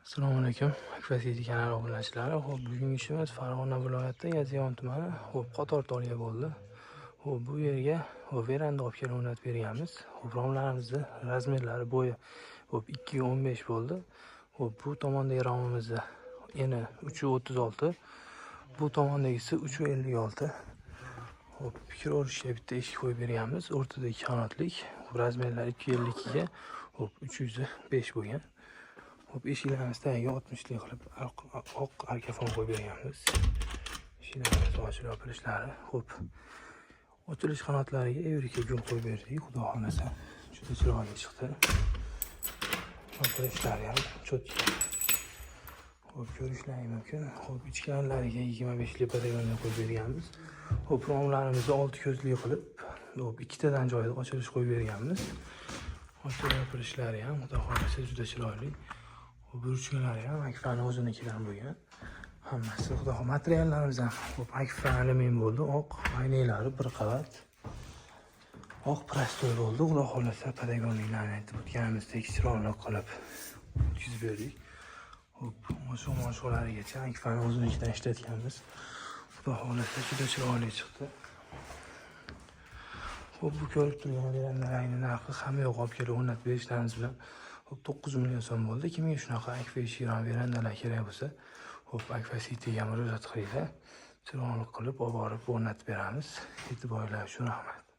Assalomu alaykum. Akfasiydi kanali obunachilari. Xo'p, bugungi ishimiz Farg'ona viloyati Yozyovon tumani. Xo'p, qator tolga bo'ldi. Xo'p, bu yerga veranda olib kelib o'rnatib berganmiz. Xo'p, romlarimizni razmerlari bo'yi 2.15 bo'ldi. Xo'p, bu tomondagi romimizni eni 3.36, bu tomondagisi 3.56. Xo'p, kir o'rishga bitta eshik qo'yib berganmiz. O'rtada 2 qanotlik. Razmerlar 2.52 ga, xo'p, 305 bo'lgan. Xo'p, eshiklarimiz tagiga 60lik qilib oq arkafon qo'yib berganmiz. Eshiklarimiz ochilib yopilishlari. Xo'p, ochilish qanotlariga Evrika gul qo'yib berdik. Xudo xolasa juda chiroyli chiqdi. Yopilishlari ham cho'tka. Xo'p, ko'rishlari mumkin. Xo'p, ichkarilariga 25 lik padagonlar qo'yib berganmiz. Xo'p, romlarimizni 6 ko'zli qilib, xo'p, ikkitadan joyda ochilish qo'yib berganmiz. Ochilib yopilishlari ham xudo xolasa juda chiroyli. Burchkalari ham Akfa'ning o'zinikidan bo'lgan. Hammasi xudo xohlasa materiallarimiz ham xo'p Akfa alyumin bo'ldi. Oq aynaklari bir qavat. Oq prostoy bo'ldi. Xudo xohlasa padagonliklarni aytib o'tganimizdek chiroyli qilib o'tkazib berdik. Xo'p, mashg'ularigacha Akfa'ning o'zinikidan ishlatganmiz. Xudo xohlasa juda chiroyli chiqdi. Xo'p, bu ko'rib turgan verandalarning narxi hamma yo'q olib kelib o'rnatib berishlaringiz bilan 9 million so'm bo'ldi. Kimga shunaqa Akfa eshiklar verandalar kerak bo'lsa, xo'p, Akfasiydiga murojaat qilinglar. Chiroyli qilib olib borib o'rnatib beramiz. E'tiboringlar uchun rahmat.